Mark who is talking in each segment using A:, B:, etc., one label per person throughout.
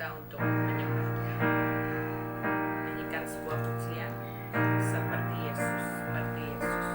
A: kita untuk menyembah Tuhan. Nyanyikan sebuah pujian seperti Yesus, seperti Yesus.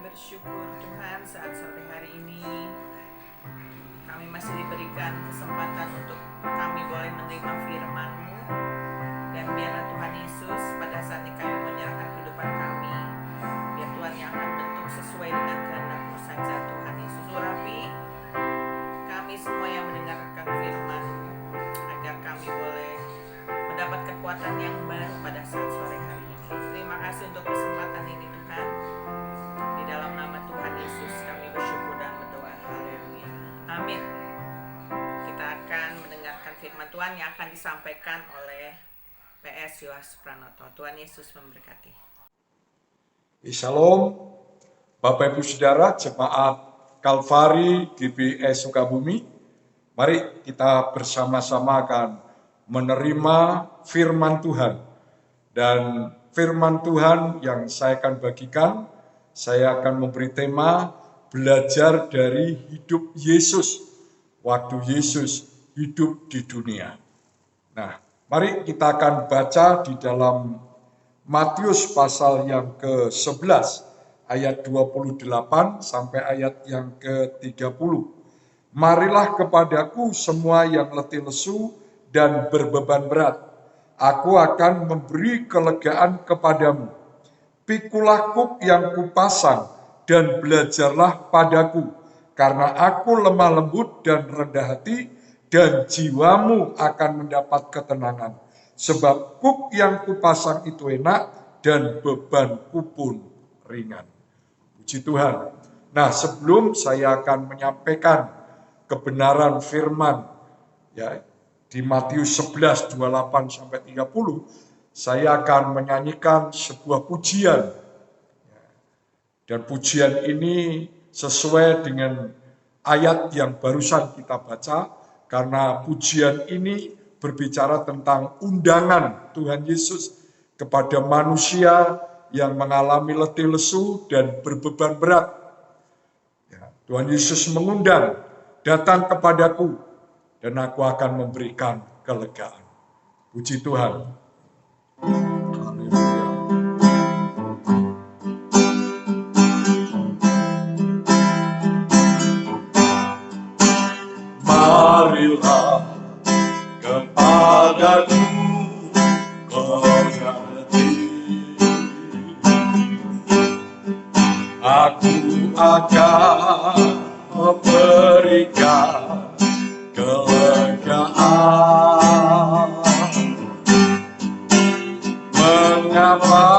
A: Bersyukur Tuhan saat sore hari ini kami masih diberikan kesempatan untuk kami boleh menerima firman-Mu, dan biarlah Tuhan Yesus pada saat ini kami menyerahkan kehidupan kami, biar Tuhan yang akan bentuk sesuai dengan kehendak-Mu saja. Tuhan Yesus, urapi kami semua yang mendengarkan firman-Mu, agar kami boleh mendapat kekuatan yang baru pada saat sore hari ini. Terima kasih untuk kesempatan ini Tuhan. Dalam nama Tuhan Yesus kami bersyukur dan berdoa. Haleluya. Amin. Kita akan mendengarkan firman Tuhan yang akan disampaikan oleh PS Yohas Pranoto. Tuhan Yesus memberkati.
B: Shalom, Bapak Ibu Saudara, Jemaat Kalvari GBS Sukabumi. Mari kita bersama-sama akan menerima firman Tuhan. Dan firman Tuhan yang saya akan bagikan, saya akan memberi tema belajar dari hidup Yesus waktu Yesus hidup di dunia. Nah, mari kita akan baca di dalam Matius pasal yang ke-11 ayat 28 sampai ayat yang ke-30. Marilah kepadaku semua yang letih lesu dan berbeban berat, aku akan memberi kelegaan kepadamu. Pikulah kuk yang kupasang dan belajarlah padaku, karena aku lemah lembut dan rendah hati, dan jiwamu akan mendapat ketenangan. Sebab kuk yang kupasang itu enak dan bebanku pun ringan. Puji Tuhan. Nah, sebelum saya akan menyampaikan kebenaran firman ya di Matius 11, 28 sampai 30, saya akan menyanyikan sebuah pujian. Dan pujian ini sesuai dengan ayat yang barusan kita baca, karena pujian ini berbicara tentang undangan Tuhan Yesus kepada manusia yang mengalami letih lesu dan berbeban berat. Ya, Tuhan Yesus mengundang, datang kepadaku dan aku akan memberikan kelegaan. Puji Tuhan. Haleluya. Marilah kepadaku mengerti, aku akan memberikan kelegaan. Mengapa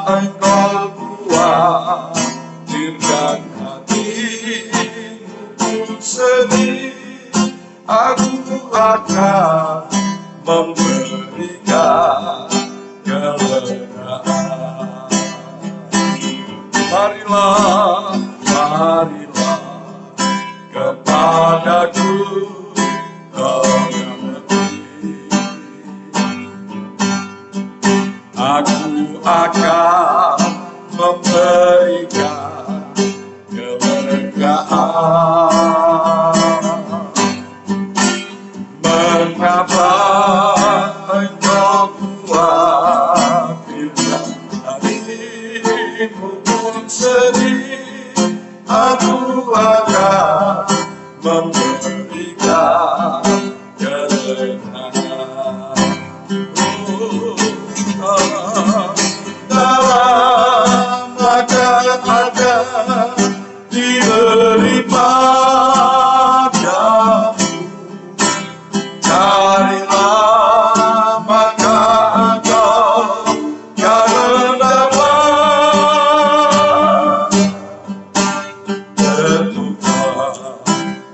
B: engkau khawatirkan hatimu pun sedih? Aku akan memberikan kelegaan. Marilah, marilah kepadaku mengerti, aku akan memberikan kelegaan. Mengapa engkau khawatirkan hatimu pun sedih? Aku akan memberikan ketenangan. Dalam maka akan diberi padamu. Carilah maka engkau akan mendapat. Ketuklah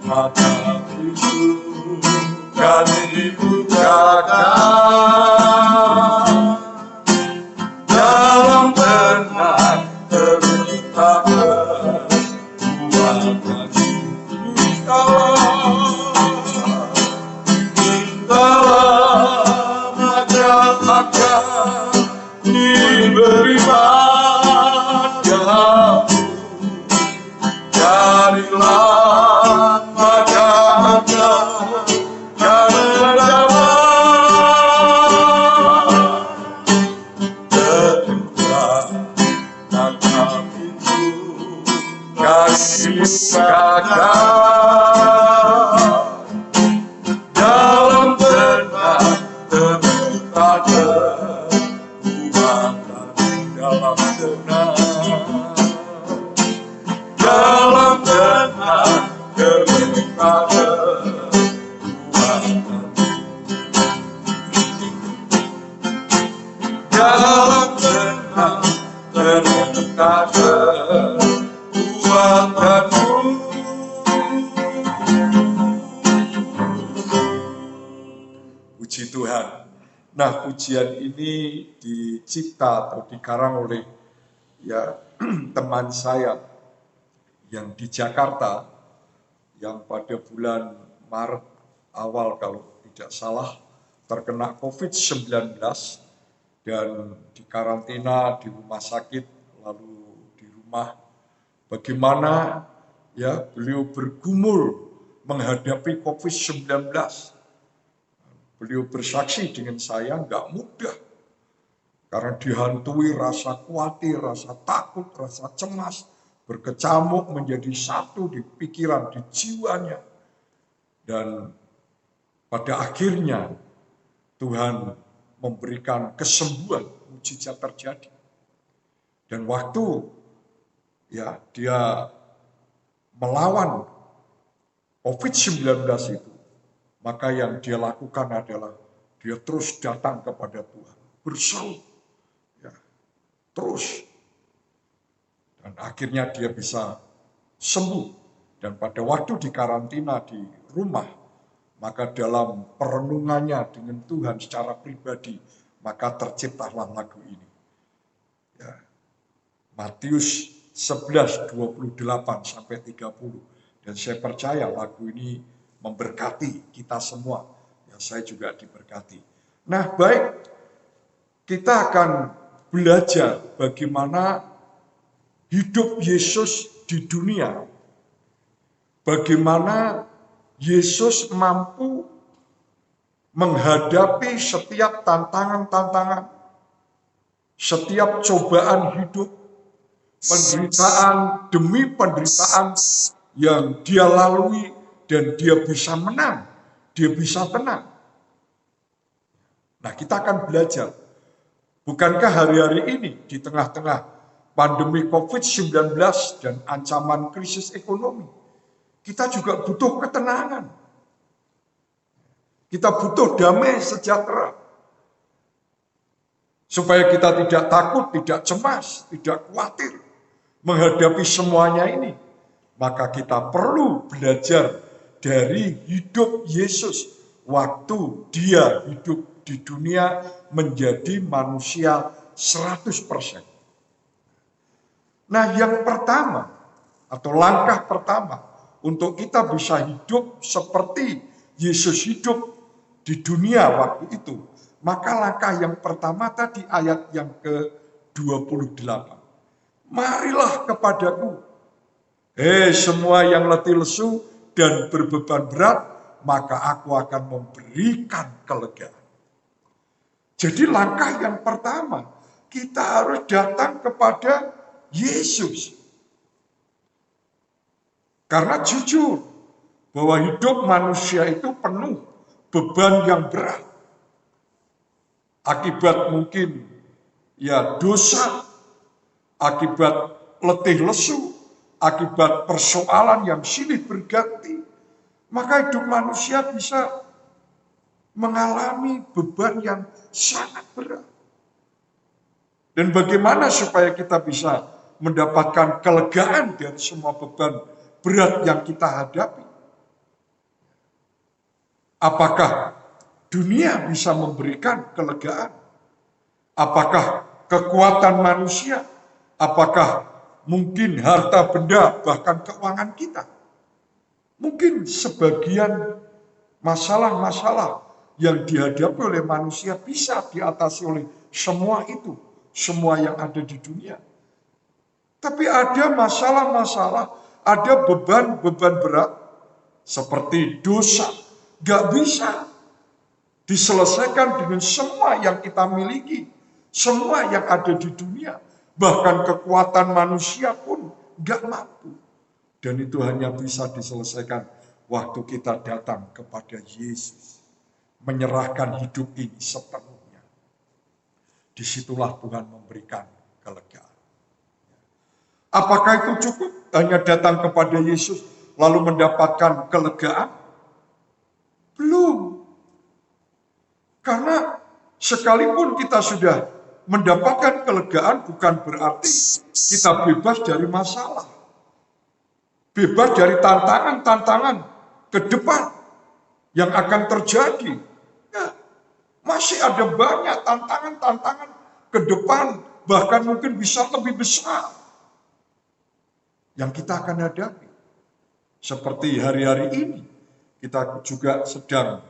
B: mata pintu kan dibukakan. Dalam tenang terletak kekuatan. Mintalah maka akan diberi padamu. Carilah maka akan mendapat. Ketuklah maka pintu kasih bukakan. Dalam tenang terletak kekuatan. Dalam tenang terletak kekuatan. Dalam tenang terletak kekuatanmu. Puji Tuhan. Nah, pujian ini dicipta atau dikarang oleh teman saya yang di Jakarta, yang pada bulan Maret awal kalau tidak salah terkena COVID-19 dan dikarantina di rumah sakit, lalu di rumah. Bagaimana beliau bergumul menghadapi COVID-19. Beliau bersaksi dengan saya nggak mudah, karena dihantui rasa khawatir, rasa takut, rasa cemas, berkecamuk menjadi satu di pikiran, di jiwanya. Dan pada akhirnya Tuhan memberikan kesembuhan, mujizat terjadi. Dan waktu dia melawan COVID-19 itu, maka yang dia lakukan adalah dia terus datang kepada Tuhan, berseru, terus. Dan akhirnya dia bisa sembuh. Dan pada waktu di karantina di rumah, maka dalam perenungannya dengan Tuhan secara pribadi, maka terciptalah lagu ini. Matius 11:28-30. Dan saya percaya lagu ini memberkati kita semua. Saya juga diberkati. Nah, baik, kita akan belajar bagaimana hidup Yesus di dunia. Bagaimana Yesus mampu menghadapi setiap tantangan-tantangan, setiap cobaan hidup, penderitaan demi penderitaan yang dia lalui, dan dia bisa menang, dia bisa tenang. Nah, kita akan belajar, bukankah hari-hari ini di tengah-tengah pandemi COVID-19 dan ancaman krisis ekonomi, kita juga butuh ketenangan. Kita butuh damai sejahtera. Supaya kita tidak takut, tidak cemas, tidak khawatir menghadapi semuanya ini. Maka kita perlu belajar dari hidup Yesus waktu dia hidup di dunia menjadi manusia 100%. Nah, yang pertama atau langkah pertama untuk kita bisa hidup seperti Yesus hidup di dunia waktu itu, maka langkah yang pertama tadi ayat yang ke-28. Marilah kepadaku, semua yang letih lesu dan berbeban berat, maka aku akan memberikan kelegaan. Jadi langkah yang pertama, kita harus datang kepada Yesus. Karena jujur, bahwa hidup manusia itu penuh beban yang berat. Akibat mungkin dosa, akibat letih lesu, akibat persoalan yang silih berganti, maka hidup manusia bisa mengalami beban yang sangat berat. Dan bagaimana supaya kita bisa mendapatkan kelegaan dari semua beban berat yang kita hadapi? Apakah dunia bisa memberikan kelegaan? Apakah kekuatan manusia? Apakah mungkin harta benda, bahkan keuangan kita? Mungkin sebagian masalah-masalah yang dihadapi oleh manusia bisa diatasi oleh semua itu, semua yang ada di dunia. Tapi ada masalah-masalah, ada beban-beban berat seperti dosa, gak bisa diselesaikan dengan semua yang kita miliki, semua yang ada di dunia. Bahkan kekuatan manusia pun gak mampu. Dan itu hanya bisa diselesaikan waktu kita datang kepada Yesus. Menyerahkan hidup ini sepenuhnya. Disitulah Tuhan memberikan kelegaan. Apakah itu cukup hanya datang kepada Yesus lalu mendapatkan kelegaan? Belum. Karena sekalipun kita sudah mendapatkan kelegaan, bukan berarti kita bebas dari masalah. Bebas dari tantangan-tantangan ke depan yang akan terjadi. Masih ada banyak tantangan-tantangan ke depan, bahkan mungkin bisa lebih besar yang kita akan hadapi. Seperti hari-hari ini, kita juga sedang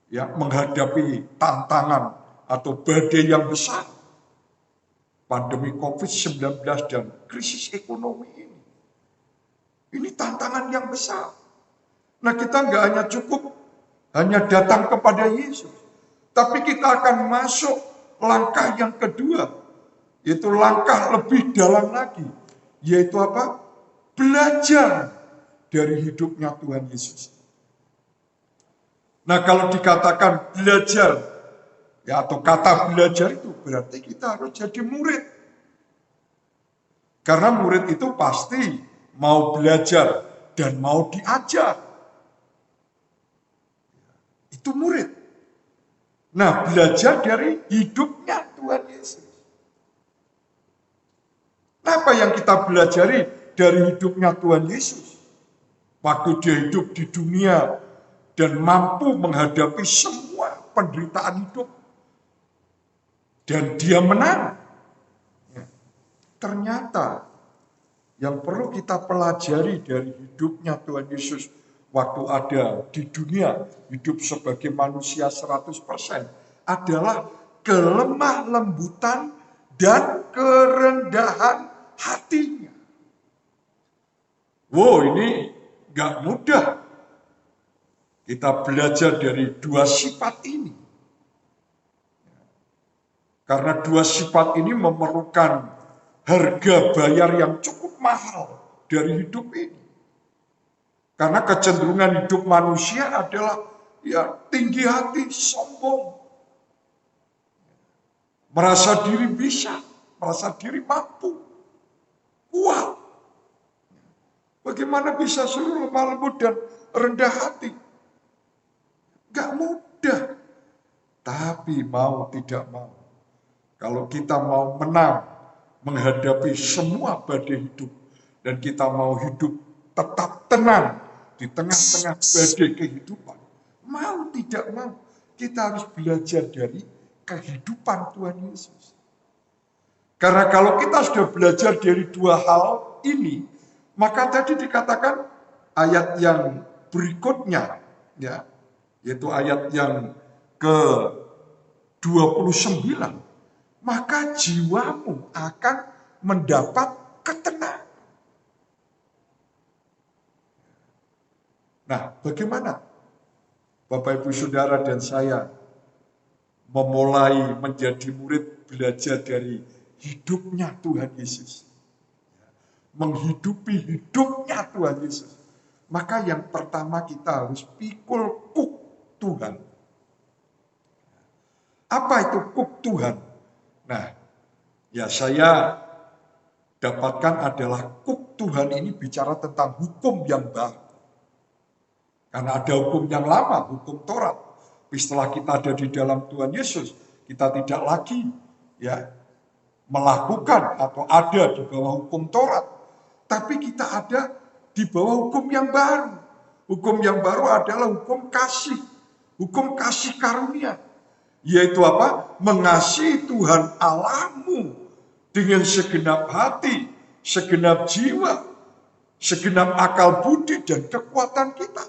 B: menghadapi tantangan atau badai yang besar. Pandemi COVID-19 dan krisis ekonomi ini. Ini tantangan yang besar. Nah, kita nggak hanya cukup hanya datang kepada Yesus, tapi kita akan masuk langkah yang kedua, yaitu langkah lebih dalam lagi, yaitu apa? Belajar dari hidupnya Tuhan Yesus. Nah, kalau dikatakan belajar Ya, atau kata belajar itu berarti kita harus jadi murid. Karena murid itu pasti mau belajar dan mau diajar. Itu murid. Nah, belajar dari hidupnya Tuhan Yesus. Apa yang kita pelajari dari hidupnya Tuhan Yesus? Waktu dia hidup di dunia dan mampu menghadapi semua penderitaan hidup. Dan dia menang. Ternyata yang perlu kita pelajari dari hidupnya Tuhan Yesus waktu ada di dunia, hidup sebagai manusia 100%, adalah kelemah lembutan dan kerendahan hatinya. Wow, ini gak mudah kita belajar dari dua sifat ini. Karena dua sifat ini memerlukan harga bayar yang cukup mahal dari hidup ini. Karena kecenderungan hidup manusia adalah ya tinggi hati, sombong. Merasa diri bisa, merasa diri mampu. Kuat. Bagaimana bisa suruh lemah lembut dan rendah hati? Gak mudah. Tapi mau tidak mau. Kalau kita mau menang, menghadapi semua badai hidup, dan kita mau hidup tetap tenang di tengah-tengah badai kehidupan, mau tidak mau, kita harus belajar dari kehidupan Tuhan Yesus. Karena kalau kita sudah belajar dari dua hal ini, maka tadi dikatakan ayat yang berikutnya, ya, yaitu ayat yang ke-29, maka jiwamu akan mendapat ketenangan. Nah, bagaimana Bapak Ibu Saudara dan saya memulai menjadi murid belajar dari hidupnya Tuhan Yesus? Menghidupi hidupnya Tuhan Yesus. Maka yang pertama kita harus pikul kuk Tuhan. Apa itu kuk Tuhan? Nah, ya saya dapatkan adalah kuk Tuhan ini bicara tentang hukum yang baru. Karena ada hukum yang lama, hukum Taurat. Setelah kita ada di dalam Tuhan Yesus, kita tidak lagi ya melakukan atau ada di bawah hukum Taurat. Tapi kita ada di bawah hukum yang baru. Hukum yang baru adalah hukum kasih. Hukum kasih karunia. Yaitu apa? Mengasihi Tuhan Allahmu dengan segenap hati, segenap jiwa, segenap akal budi dan kekuatan kita.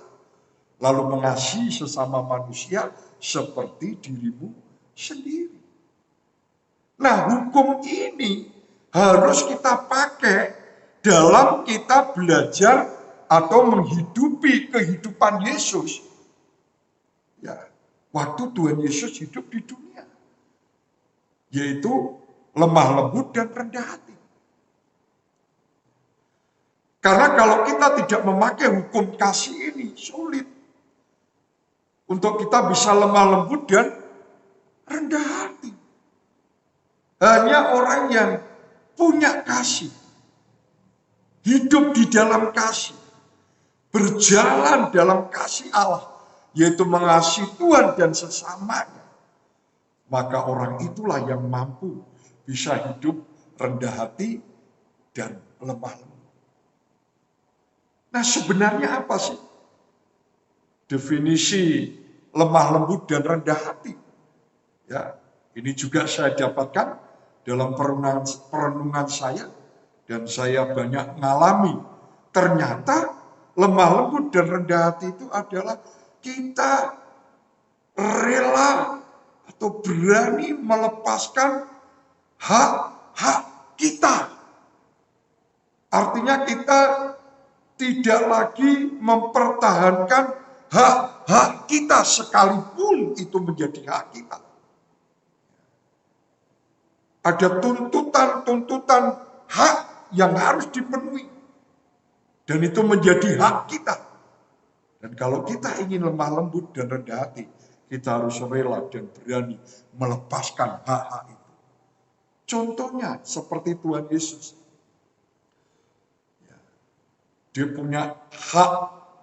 B: Lalu mengasihi sesama manusia seperti dirimu sendiri. Nah, hukum ini harus kita pakai dalam kita belajar atau menghidupi kehidupan Yesus. Ya. Waktu Tuhan Yesus hidup di dunia. Yaitu lemah lembut dan rendah hati. Karena kalau kita tidak memakai hukum kasih ini, sulit. Untuk kita bisa lemah lembut dan rendah hati. Hanya orang yang punya kasih. Hidup di dalam kasih. Berjalan dalam kasih Allah. Yaitu mengasihi Tuhan dan sesamanya. Maka orang itulah yang mampu bisa hidup rendah hati dan lemah lembut. Nah, sebenarnya apa sih definisi lemah lembut dan rendah hati? Ya, ini juga saya dapatkan dalam perenungan saya dan saya banyak mengalami. Ternyata lemah lembut dan rendah hati itu adalah kita rela atau berani melepaskan hak-hak kita. Artinya kita tidak lagi mempertahankan hak-hak kita sekalipun itu menjadi hak kita. Ada tuntutan-tuntutan hak yang harus dipenuhi. Dan itu menjadi hak kita. Dan kalau kita ingin lemah lembut dan rendah hati, kita harus rela dan berani melepaskan hak-hak itu. Contohnya seperti Tuhan Yesus. Dia punya hak,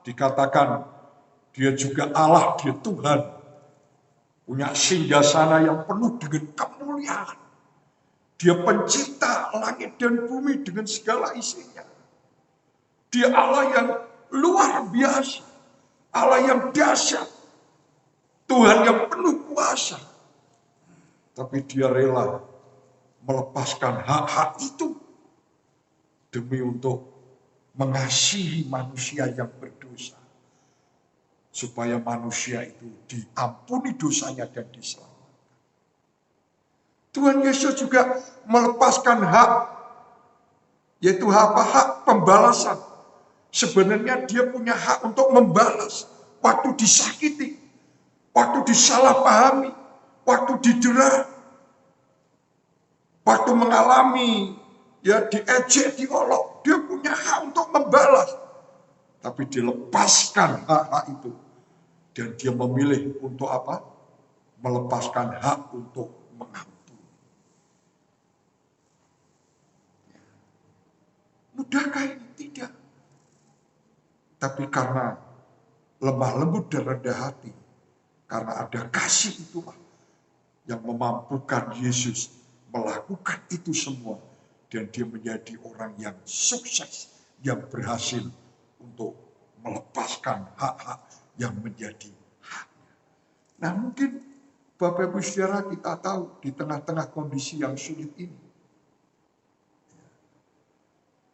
B: dikatakan dia juga Allah, dia Tuhan. Punya singgasana yang penuh dengan kemuliaan. Dia pencipta langit dan bumi dengan segala isinya. Dia Allah yang luar biasa. Allah yang dahsyat. Tuhan yang penuh kuasa. Tapi dia rela melepaskan hak-hak itu demi untuk mengasihi manusia yang berdosa. Supaya manusia itu diampuni dosanya dan diselamatkan. Tuhan Yesus juga melepaskan hak, yaitu hak pembalasan. Sebenarnya dia punya hak untuk membalas waktu disakiti, waktu disalahpahami, waktu didera, waktu mengalami diejek, diolok. Dia punya hak untuk membalas. Tapi dilepaskan hak-hak itu. Dan dia memilih untuk apa? Melepaskan hak untuk mengampuni. Mudahkah ini? Tidak. Tapi karena lemah lembut dan rendah hati, karena ada kasih itulah yang memampukan Yesus melakukan itu semua. Dan dia menjadi orang yang sukses, yang berhasil untuk melepaskan hak-hak yang menjadi haknya. Nah mungkin Bapak Ibu Saudara kita tahu di tengah-tengah kondisi yang sulit ini,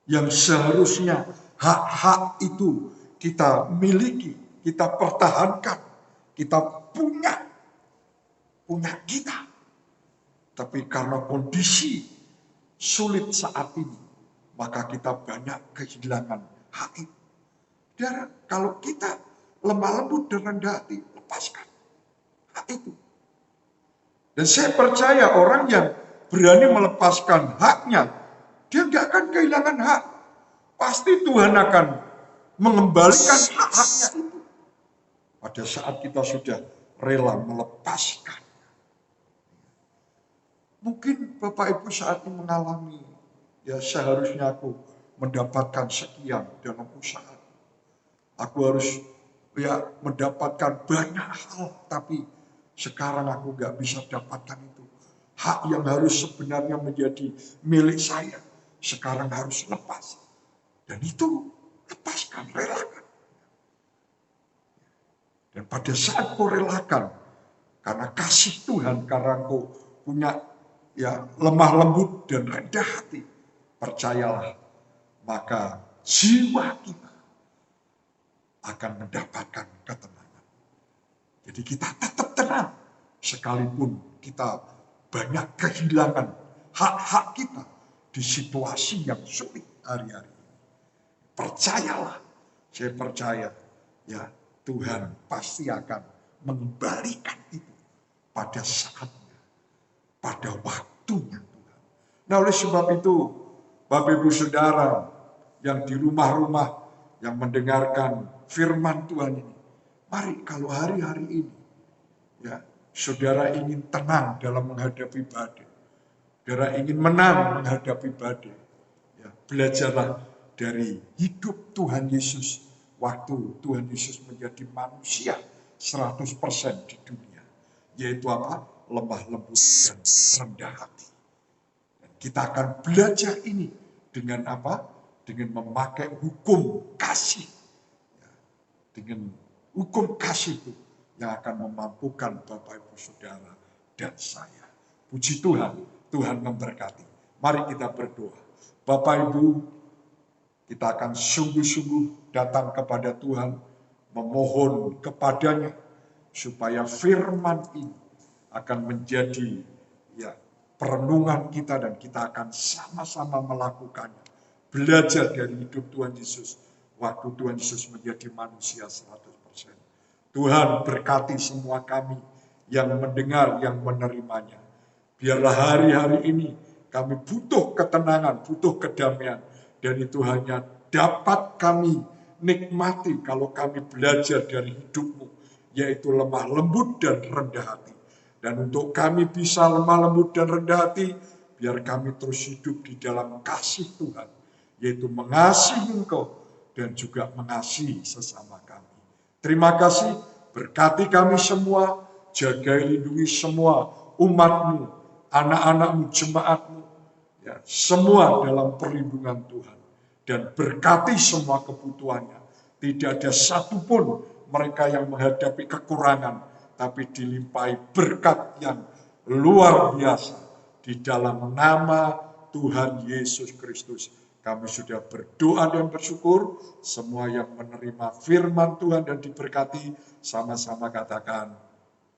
B: yang seharusnya hak-hak itu kita miliki, kita pertahankan, kita punya kita. Tapi karena kondisi sulit saat ini, maka kita banyak kehilangan hak itu. Saudara, kalau kita lemah lembut dan rendah hati, lepaskan hak itu. Dan saya percaya orang yang berani melepaskan haknya, dia nggak akan kehilangan hak. Pasti Tuhan akan mengembalikan hak-haknya itu. Pada saat kita sudah rela melepaskan. Mungkin Bapak Ibu saat ini mengalami, seharusnya aku mendapatkan sekian dalam usaha. Aku harus mendapatkan banyak hal, tapi sekarang aku gak bisa dapatkan itu. Hak yang harus sebenarnya menjadi milik saya, sekarang harus lepas. Dan itu lepaskan, relakan. Dan pada saat kau relakan, karena kasih Tuhan, karena kau punya lemah lembut dan rendah hati, percayalah, maka jiwa kita akan mendapatkan ketenangan. Jadi kita tetap tenang, sekalipun kita banyak kehilangan hak-hak kita di situasi yang sulit hari-hari ini. Percayalah, saya percaya Tuhan pasti akan mengembalikan itu pada saatnya, pada waktunya Tuhan. Nah oleh sebab itu, Bapak Ibu Saudara yang di rumah-rumah yang mendengarkan firman Tuhan ini, mari kalau hari-hari ini saudara ingin tenang dalam menghadapi badai, saudara ingin menang menghadapi badai, belajarlah dari hidup Tuhan Yesus waktu Tuhan Yesus menjadi manusia 100% di dunia, yaitu apa? Lemah lembut dan rendah hati. Dan kita akan belajar ini dengan apa? Dengan memakai hukum kasih. Dengan hukum kasih itu yang akan memampukan Bapak Ibu Saudara dan saya. Puji Tuhan, Tuhan memberkati. Mari kita berdoa. Bapak Ibu, kita akan sungguh-sungguh datang kepada Tuhan, memohon kepadanya supaya firman ini akan menjadi perenungan kita dan kita akan sama-sama melakukannya. Belajar dari hidup Tuhan Yesus waktu Tuhan Yesus menjadi manusia 100%. Tuhan berkati semua kami yang mendengar, yang menerimanya. Biarlah hari-hari ini kami butuh ketenangan, butuh kedamaian. Dan itu hanya dapat kami nikmati kalau kami belajar dari hidup-Mu yaitu lemah lembut dan rendah hati. Dan untuk kami bisa lemah lembut dan rendah hati, biar kami terus hidup di dalam kasih Tuhan, yaitu mengasihi Engkau dan juga mengasihi sesama kami. Terima kasih, berkati kami semua, jaga lindungi semua umat-Mu, anak-anak-Mu, jemaat-Mu, ya, semua dalam perlindungan Tuhan. Dan berkati semua kebutuhannya. Tidak ada satupun mereka yang menghadapi kekurangan, tapi dilimpahi berkat yang luar biasa. Di dalam nama Tuhan Yesus Kristus, kami sudah berdoa dan bersyukur. Semua yang menerima firman Tuhan dan diberkati, sama-sama katakan,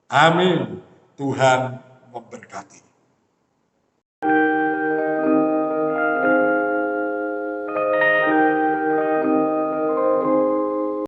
B: amin. Tuhan memberkati.